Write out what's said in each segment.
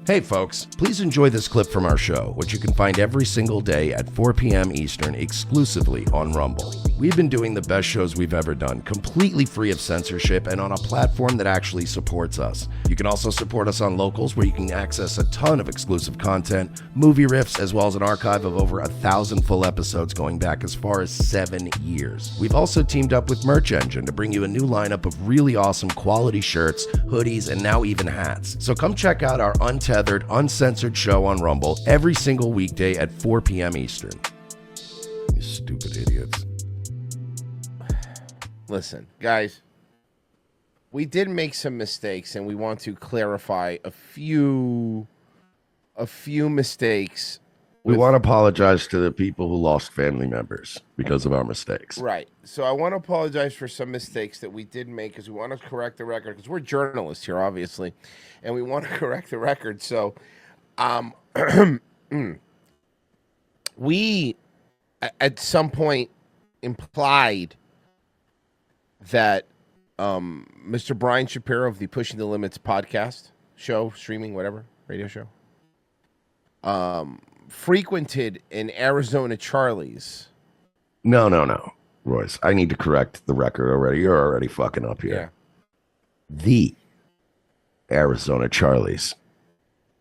Hey folks, please enjoy this clip from our show, which you can find every single day at 4 p.m. Eastern exclusively on Rumble. We've been doing the best shows we've ever done, completely free of censorship and on a platform that actually supports us. You can also support us on Locals, where you can access a ton of exclusive content, movie riffs, as well as an archive of over 1,000 full episodes going back as far as 7 years. We've also teamed up with Merch Engine to bring you a new lineup of really awesome quality shirts, hoodies, and now even hats. So come check out our untethered, uncensored show on Rumble every single weekday at 4 p.m. Eastern. You stupid idiots. Listen, guys, we did make some mistakes, and we want to clarify a few mistakes. We want to apologize to the people who lost family members because of our mistakes. Right. So I want to apologize for some mistakes that we did make, because we want to correct the record, because we're journalists here, obviously, and we want to correct the record. So we, at some point, implied that Mr. Brian Shapiro of the Pushing the Limits podcast show, streaming, whatever, radio show, frequented an Arizona Charlie's. No, Royce. I need to correct the record already. You're already fucking up here. Yeah. The Arizona Charlie's.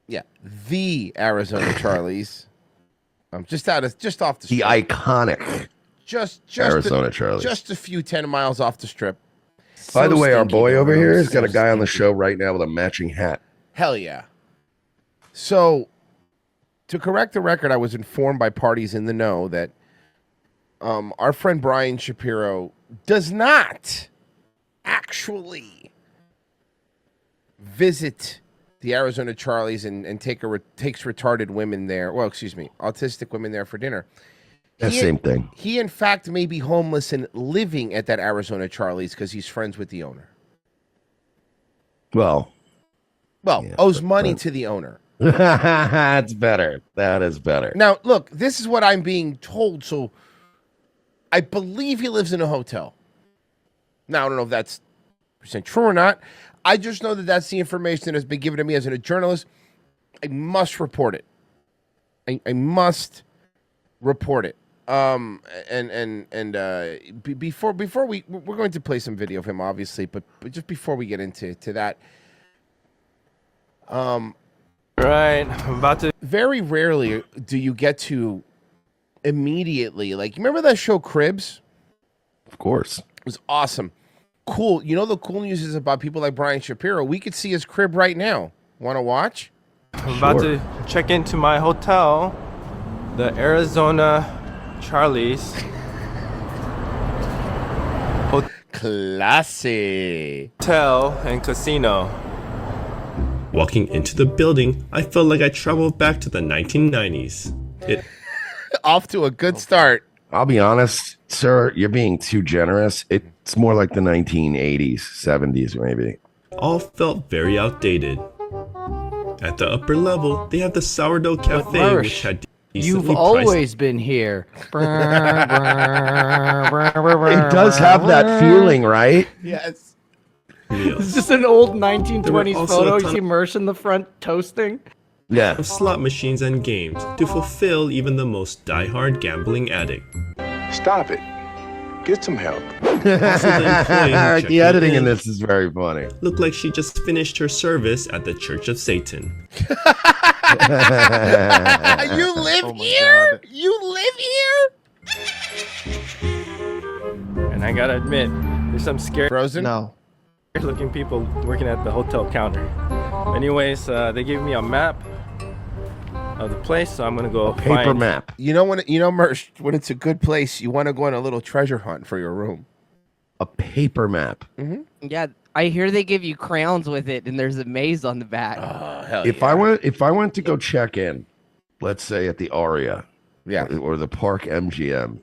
Yeah, the Arizona Charlie's. Just off the strip. The iconic just Arizona Charlie's. Just a few 10 miles off the strip. By the way, our boy over here has got a guy on the stinky. show right now with a matching hat. Hell yeah. So, to correct the record, I was informed by parties in the know that our friend Brian Shapiro does not actually visit the Arizona Charlie's and takes retarded women there. Well, excuse me, autistic women there for dinner. Same thing. He, in fact, may be homeless and living at that Arizona Charlie's because he's friends with the owner. Well, yeah, owes money to the owner. That's better. That is better. Now, look, this is what I'm being told. So I believe he lives in a hotel. Now, I don't know if that's % true or not. I just know that that's the information that has been given to me as a journalist. I must report it. I must report it. Before we're going to play some video of him, obviously, but just before we get into that, right, I'm about to. Very rarely do you get to immediately, like, you remember that show Cribs? Of course. It was awesome. Cool. You know, the cool news is about people like Brian Shapiro. We could see his crib right now. Want to watch? I'm about to check into my hotel, the Arizona Charlie's. Classy. Hotel and casino. Walking into the building, I felt like I traveled back to the 1990s. Off to a good start. I'll be honest, sir, you're being too generous. It's more like the 1980s, 70s maybe. All felt very outdated. At the upper level, they have the Sourdough Cafe, which had You've always been here. It does have that feeling, right? Yes. It's just an old 1920s photo. You see Mersh in the front toasting. Yeah. Of slot machines and games to fulfill even the most diehard gambling addict. Stop it. Get some help. The editing in this is very funny. Looked like she just finished her service at the Church of Satan. You live here? God. You live here? And I gotta admit, there's some scary looking people working at the hotel counter. Anyways, they gave me a map of the place, so I'm gonna go paper map. You know Mersh, when it's a good place, you want to go on a little treasure hunt for your room. A paper map. Mm-hmm. Yeah, I hear they give you crowns with it, and there's a maze on the back. Hell if I went to go check in, let's say at the Aria, or the Park MGM,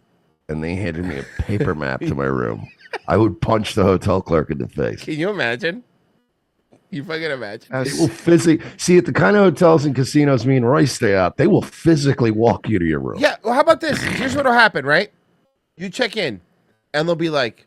and they handed me a paper map to my room, I would punch the hotel clerk in the face. Can you imagine? You fucking imagine? They will physically see at the kind of hotels and casinos me and Royce stay at. They will physically walk you to your room. Yeah. Well, how about this? Here's what'll happen, right? You check in, and they'll be like,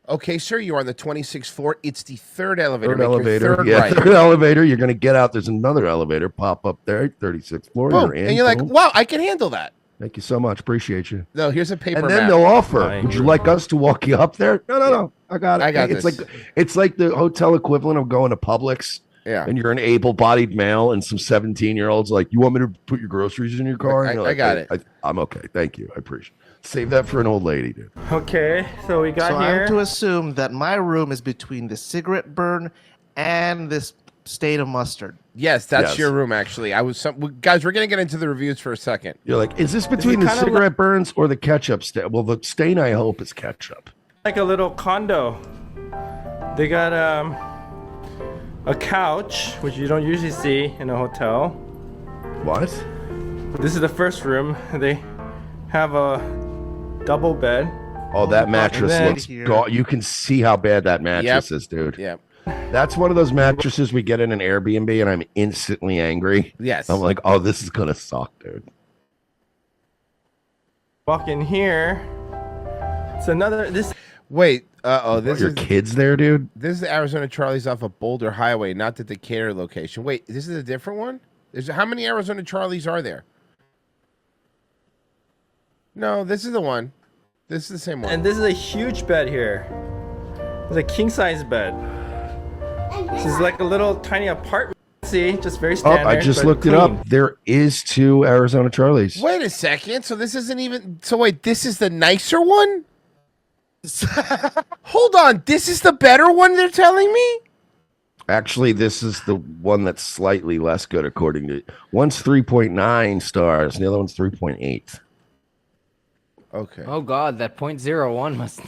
Okay, sir, you're on the 26th floor. It's the third elevator. Third Make your elevator. third Yeah, right. third elevator. You're going to get out. There's another elevator. Pop up there. 36th floor. Boom. You're in. And you're like, Boom. wow, I can handle that. Thank you so much. Appreciate you. No, here's a paper And then map. they'll offer. Would you like us to walk you up there? No. I got it. I got it's this. it's like the hotel equivalent of going to Publix. Yeah. And you're an able-bodied male, and some 17-year-olds like, you want me to put your groceries in your car? And you're I like, got it. I'm okay. Thank you. I appreciate it. Save that for an old lady, dude. Okay, so we got So here. I'm to assume that my room is between the cigarette burn and this state of mustard. Yes, that's Yes. your room, actually. Guys, we're going to get into the reviews for a second. You're like, is this between the kinda cigarette burns or the ketchup stain? Well, the stain, I hope, is ketchup. Like a little condo. They got a couch, which you don't usually see in a hotel. What? This is the first room. They have a double bed. Oh, that mattress then- looks you can see how bad that mattress is, dude. Yep. That's one of those mattresses we get in an Airbnb, and I'm instantly angry. Yes. I'm like, oh, this is gonna suck, dude. Walk in here. It's another. This. Wait. This Your is kids there, dude? this is the Arizona Charlie's off of Boulder Highway, not the Decatur location. Wait, this is a different one? How many Arizona Charlies are there? No, this is the one. This is the same one. And this is a huge bed here. It's a king size bed. This is like a little tiny apartment. See, just very Oh, standard. I just but looked it clean. up. There is 2 Arizona Charlies. Wait a second. So this isn't even. So wait, this is the nicer one? Hold on. This is the better one they're telling me? Actually, this is the one that's slightly less good, according to one's 3.9 stars, and the other one's 3.8. Okay. Oh God, that .01 must.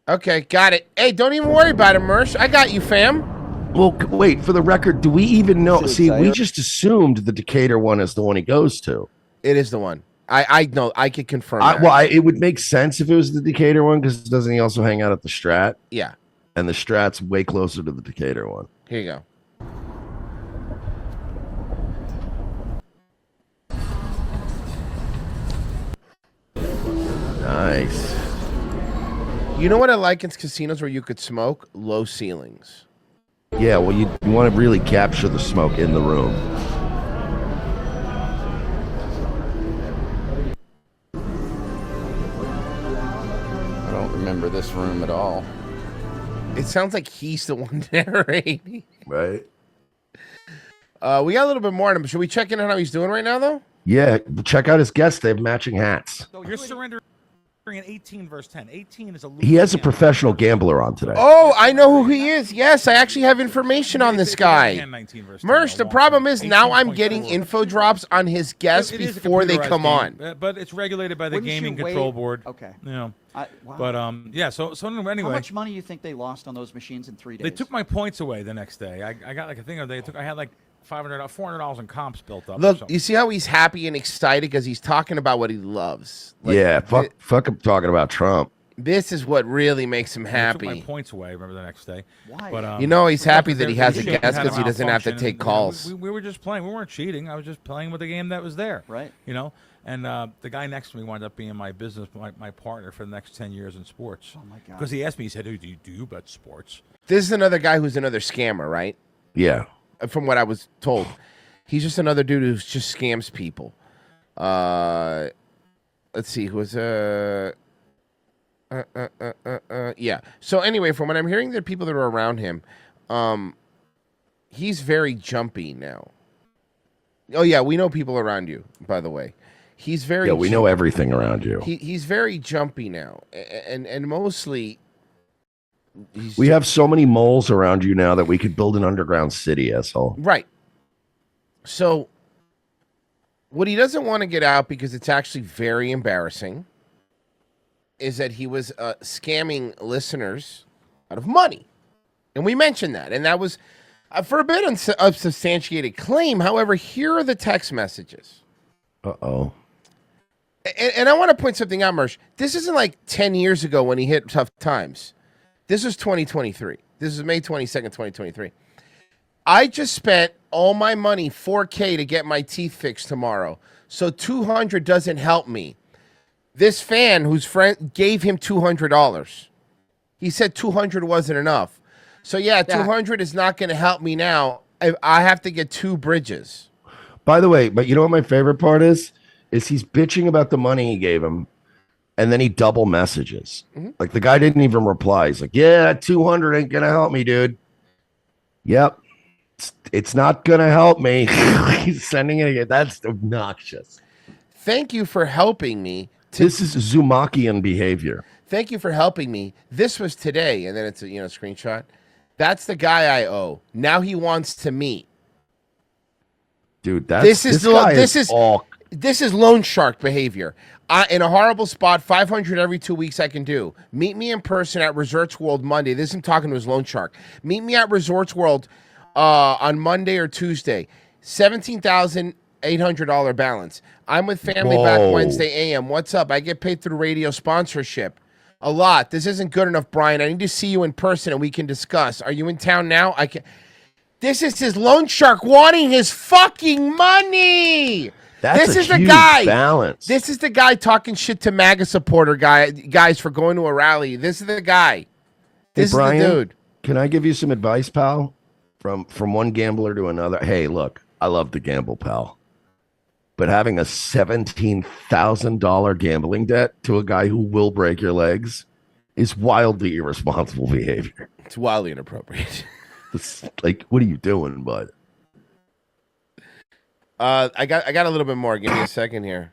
Okay, got it. Hey, don't even worry about it, Mersh. I got you, fam. Well, wait, for the record, do we even know? See, we just assumed the Decatur one is the one he goes to. It is the one. I know. I could confirm that. It would make sense if it was the Decatur one, because doesn't he also hang out at the Strat? Yeah. And the Strat's way closer to the Decatur one. Here you go. Nice. You know what I like in casinos where you could smoke? Low ceilings. Yeah, well, you want to really capture the smoke in the room. I don't remember this room at all. It sounds like he's the one narrating. Right. We got a little bit more on him. Should we check in on how he's doing right now, though? Yeah, check out his guests. They have matching hats. So you're surrendering an 18 verse 10. 18 is a He has a professional gambler on today. Oh, I know who he is. Yes, I actually have information on this guy. Mersh, the problem is now I'm getting info drops on his guests It is a before they computerized come game, on. but it's regulated by the Wouldn't gaming you wait- control board. Okay. You know. Wow. But yeah. So anyway, How much money do you think they lost on those machines in 3 days? they took my points away the next day. I got like a thing. I had like $400 in comps built up. or Look, something. you see how he's happy and excited because he's talking about what he loves. Like, yeah, fuck him talking about Trump. This is what really makes him They took happy. my points away. Remember the next day. Why? But, You know he's happy that there- he has the a machine guest had because he doesn't have to malfunction, take and, you know, calls. we were just playing. We weren't cheating. I was just playing with the game that was there. Right. You know. And the guy next to me wound up being my business, my partner for the next 10 years in sports. Oh my God. Because he asked me, he said, "Hey, do you bet sports?" This is another guy who's another scammer, right? Yeah. From what I was told. He's just another dude who just scams people. Let's see, who was yeah. So anyway, from what I'm hearing, the people that are around him, he's very jumpy now. Oh yeah, we know people around you, by the way. He's very Yeah, we know everything around you. He's very jumpy now, and mostly. We have so many moles around you now that we could build an underground city, asshole. Right. So, what he doesn't want to get out because it's actually very embarrassing is that he was scamming listeners out of money. And we mentioned that. And that was, for a bit, unsubstantiated claim. However, here are the text messages. Uh-oh. And I want to point something out, Mersh. This isn't like 10 years ago when he hit tough times. This is 2023. This is May 22nd, 2023. I just spent all my money, $4K, to get my teeth fixed tomorrow. So $200 doesn't help me. This fan whose friend gave him $200. He said 200 wasn't enough. So, yeah, 200 is not going to help me now. I have to get 2 bridges. By the way, but you know what my favorite part is? Is he's bitching about the money he gave him, and then he double messages. Like, the guy didn't even reply. He's like, yeah, 200 ain't going to help me, dude. Yep. It's not going to help me. He's sending it again. That's obnoxious. Thank you for helping me. This is Zumakian behavior. Thank you for helping me. This was today. And then it's a screenshot. That's the guy I owe. Now he wants to meet. Dude, this is loan shark behavior. In a horrible spot, 500 every 2 weeks I can do. Meet me in person at Resorts World Monday. This is him talking to his loan shark. Meet me at Resorts World on Monday or Tuesday. $17,800 balance. I'm with family back Wednesday AM. What's up? I get paid through radio sponsorship. A lot. This isn't good enough, Brian. I need to see you in person and we can discuss. Are you in town now? I can. This is his loan shark wanting his fucking money. This is the guy. Balance. This is the guy talking shit to MAGA supporter guys for going to a rally. This is the guy. This is Brian, the dude. Can I give you some advice, pal? From one gambler to another. Hey, look, I love to gamble, pal. But having a $17,000 gambling debt to a guy who will break your legs is wildly irresponsible behavior. It's wildly inappropriate. Like, what are you doing, bud? I got a little bit more. Give me a second here.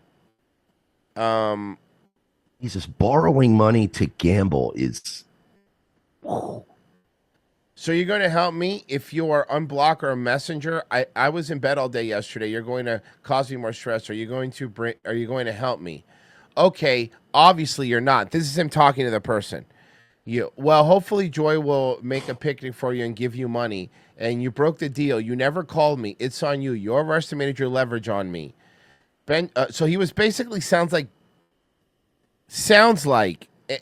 He's just borrowing money to gamble is. So you're going to help me if you are unblock or a messenger. I was in bed all day yesterday. You're going to cause me more stress. Are you going to help me? Okay, obviously you're not. This is him talking to the person. Well, hopefully Joy will make a picnic for you and give you money. And you broke the deal. You never called me. It's on you. You overestimated your leverage on me. Ben. So he was basically sounds like,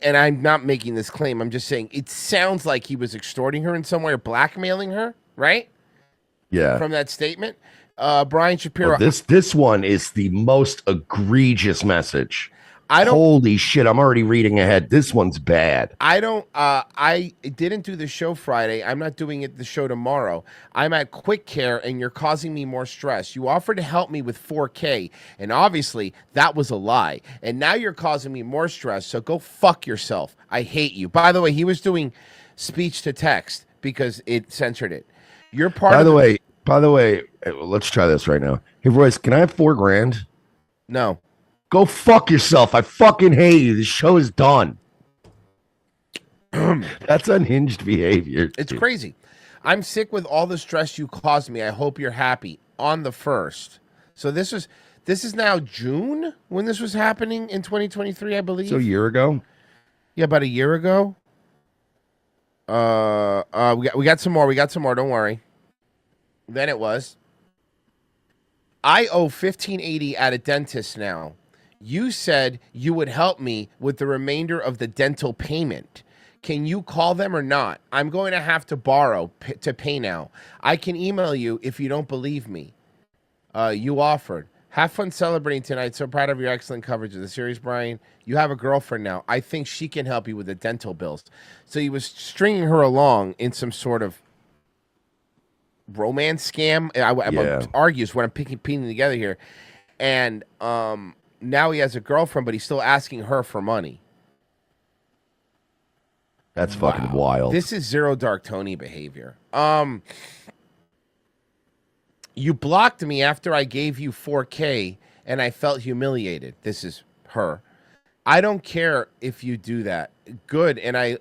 and I'm not making this claim. I'm just saying it sounds like he was extorting her in some way or blackmailing her, right? Yeah. From that statement, Brian Shapiro. This one is the most egregious message. Holy shit! I'm already reading ahead. This one's bad. I didn't do the show Friday. I'm not doing the show tomorrow. I'm at Quick Care, and you're causing me more stress. You offered to help me with 4K, and obviously that was a lie. And now you're causing me more stress. So go fuck yourself. I hate you. By the way, he was doing speech to text because it censored it. You're part. By the way, let's try this right now. Hey, Royce, can I have $4,000? No. Go fuck yourself. I fucking hate you. The show is done. That's unhinged behavior. It's crazy. I'm sick with all the stress you caused me. I hope you're happy. On the 1st. So this is now June when this was happening in 2023, I believe. So a year ago? Yeah, about a year ago. We got some more. We got some more. Don't worry. Then it was. I owe $1,580 at a dentist now. You said you would help me with the remainder of the dental payment. Can you call them or not? I'm going to have to borrow to pay now. I can email you if you don't believe me. You offered. Have fun celebrating tonight. So proud of your excellent coverage of the series, Brian. You have a girlfriend now. I think she can help you with the dental bills. So he was stringing her along in some sort of romance scam. I argues what I'm piecing together here. And now he has a girlfriend, but he's still asking her for money. That's fucking wild. This is Zero Dark Tony behavior. You blocked me after I gave you 4K, and I felt humiliated. This is her. I don't care if you do that. Good, and I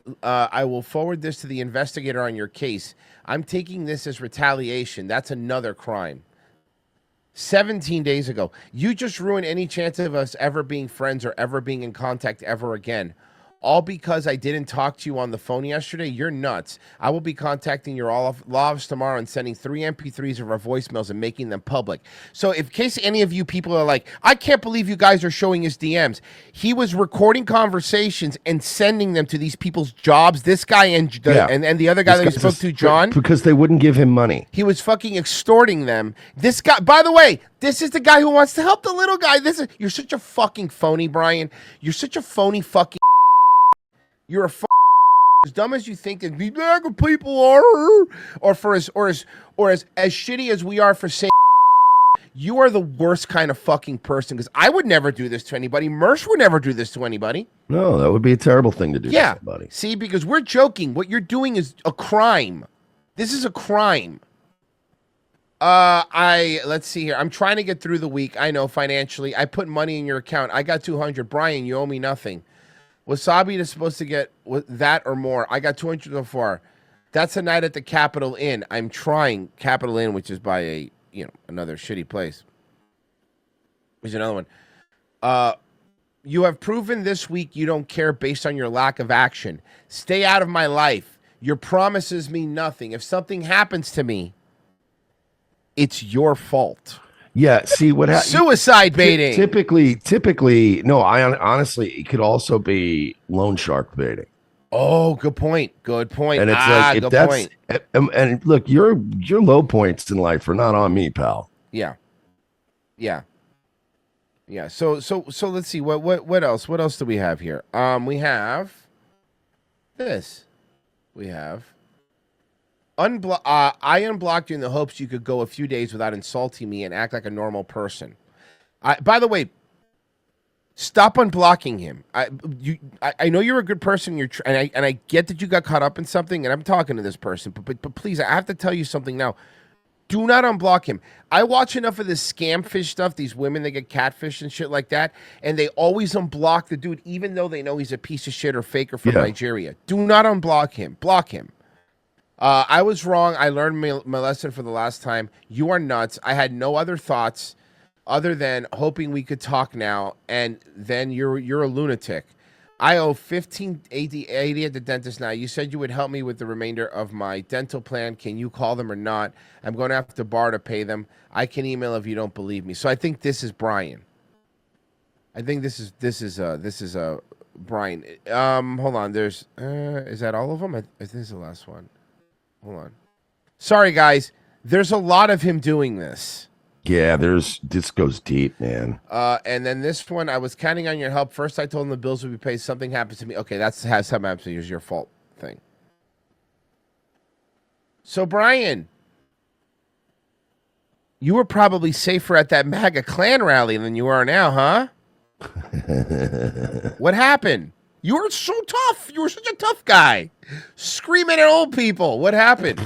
will forward this to the investigator on your case. I'm taking this as retaliation. That's another crime. 17 days ago. You just ruined any chance of us ever being friends or ever being in contact ever again. All because I didn't talk to you on the phone yesterday? You're nuts. I will be contacting your law office tomorrow and sending 3 MP3s of our voicemails and making them public. So in case any of you people are like, I can't believe you guys are showing his DMs. He was recording conversations and sending them to these people's jobs. This guy and the other guy that he spoke to, John. Because they wouldn't give him money. He was fucking extorting them. This guy, by the way, this is the guy who wants to help the little guy. You're such a fucking phony, Brian. You're such a phony fucking. You're a as dumb as you think that these people are, or as shitty as we are for saying, you are the worst kind of fucking person, because I would never do this to anybody. Mersh would never do this to anybody. No, that would be a terrible thing to do to somebody. See, because we're joking. What you're doing is a crime. This is a crime. Let's see here. I'm trying to get through the week. I know financially. I put money in your account. I got 200. Brian, you owe me nothing. Wasabi is supposed to get that or more. I got 200 so far. That's a night at the Capitol Inn. I'm trying Capitol Inn, which is by a another shitty place. Here's another one. You have proven this week you don't care based on your lack of action. Stay out of my life. Your promises mean nothing. If something happens to me, it's your fault. Yeah, see what suicide baiting. Typically, no. honestly, it could also be loan shark baiting. Oh, good point. Good point. And it's like if that's and look, your low points in life are not on me, pal. Yeah. So let's see what else. What else do we have here? We have this. We have. I unblocked you in the hopes you could go a few days without insulting me and act like a normal person. By the way, stop unblocking him. I know you're a good person. And I get that you got caught up in something, and I'm talking to this person. But please, I have to tell you something now. Do not unblock him. I watch enough of this scam fish stuff. These women that get catfish and shit like that, and they always unblock the dude, even though they know he's a piece of shit or faker from Nigeria. Do not unblock him. Block him. I was wrong. I learned my lesson for the last time. You are nuts. I had no other thoughts other than hoping we could talk now, and then you're a lunatic. I owe $15.80 at the dentist now. You said you would help me with the remainder of my dental plan. Can you call them or not? I'm going to have to borrow to pay them. I can email if you don't believe me. So I think this is Brian. I think this is Brian. Hold on. There's is that all of them? I think this is the last one. Hold on. Sorry, guys. There's a lot of him doing this. Yeah, this goes deep, man. And then this one, I was counting on your help. First, I told him the bills would be paid. Something happens to me. Okay, something happens to you. It's your fault thing. So, Brian, you were probably safer at that MAGA Klan rally than you are now, huh? What happened? You were so tough. You were such a tough guy. Screaming at old people. What happened?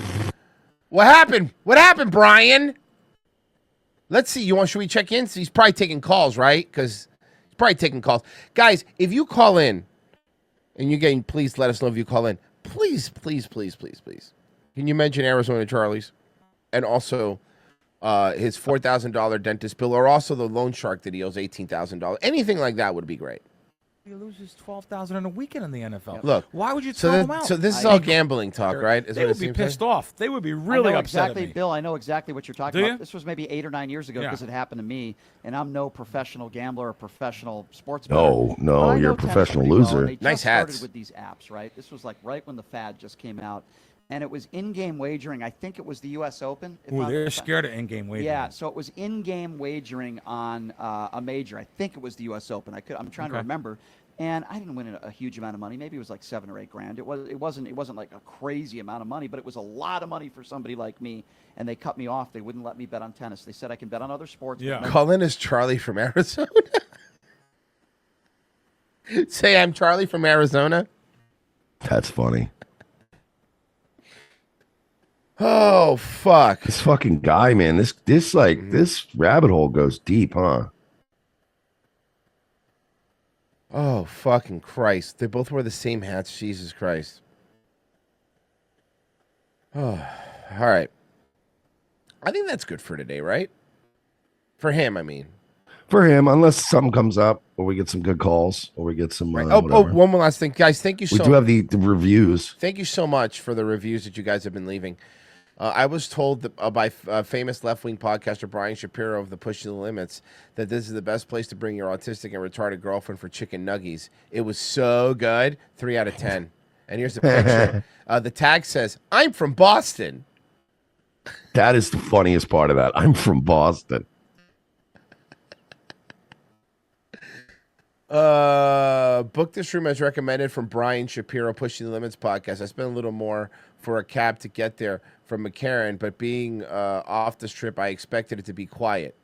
What happened? What happened, Brian? Let's see. Should we check in? He's probably taking calls, right? Because he's probably taking calls. Guys, if you call in, and you're getting, please let us know if you call in. Please, please, please, please, please. Can you mention Arizona Charlie's? And also his $4,000 dentist bill, or also the loan shark that he owes $18,000. Anything like that would be great. He loses $12,000 in a weekend in the NFL. Look, why would you throw him out? So this is all gambling talk, right? They would be pissed off. They would be really upset at me. Bill, I know exactly what you're talking about. You? This was maybe 8 or 9 years ago because it happened to me, and I'm no professional gambler or professional sportsman. No, you're a professional loser. Well, nice hats. Started with these apps, right? This was like right when the fad just came out. And it was in-game wagering. I think it was the U.S. Open. Ooh, they're scared of in-game wagering. Yeah, so it was in-game wagering on a major. I think it was the U.S. Open. I'm trying to remember. And I didn't win a huge amount of money. Maybe it was like $7 or $8 grand. It wasn't like a crazy amount of money, but it was a lot of money for somebody like me. And they cut me off. They wouldn't let me bet on tennis. They said I can bet on other sports. Yeah. Call in as Charlie from Arizona. Say I'm Charlie from Arizona. That's funny. Oh fuck! This fucking guy, man. This rabbit hole goes deep, huh? Oh fucking Christ! They both wear the same hats. Jesus Christ! Oh, all right. I think that's good for today, right? For him, I mean. For him, unless something comes up, or we get some good calls, or we get some. Right. One more last thing, guys. Thank you so much. We do have the reviews. Thank you so much for the reviews that you guys have been leaving. I was told by famous left-wing podcaster Brian Shapiro of the Pushing the Limits that this is the best place to bring your autistic and retarded girlfriend for chicken nuggies. It was so good. 3 out of 10. And here's the picture. The tag says, "I'm from Boston." That is the funniest part of that. I'm from Boston. Book this room as recommended from Brian Shapiro, Pushing the Limits podcast. I spent a little more for a cab to get there from McCarran, but being off the strip, I expected it to be quiet.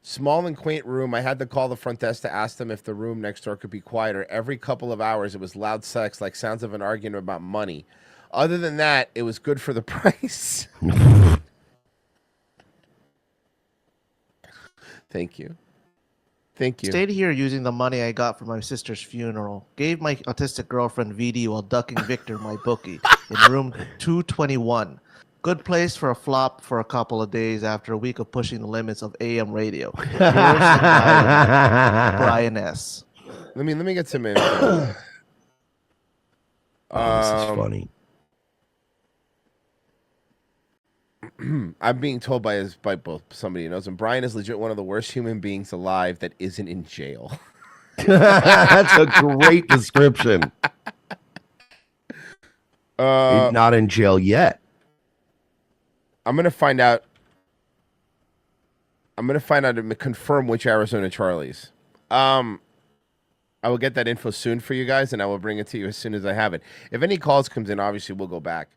Small and quaint room. I had to call the front desk to ask them if the room next door could be quieter. Every couple of hours, it was loud sex, like sounds of an argument about money. Other than that, it was good for the price. Thank you. Thank you. Stayed here using the money I got from my sister's funeral. Gave my autistic girlfriend VD while ducking Victor, my bookie, in room 221. Good place for a flop for a couple of days after a week of pushing the limits of AM radio. Yours Brian S. Let me get some info. This is funny. I'm being told by somebody who knows him. Brian is legit one of the worst human beings alive that isn't in jail. That's a great description. He's not in jail yet. I'm gonna find out and confirm which Arizona Charlies. I will get that info soon for you guys, and I will bring it to you as soon as I have it. If any calls comes in, obviously we'll go back.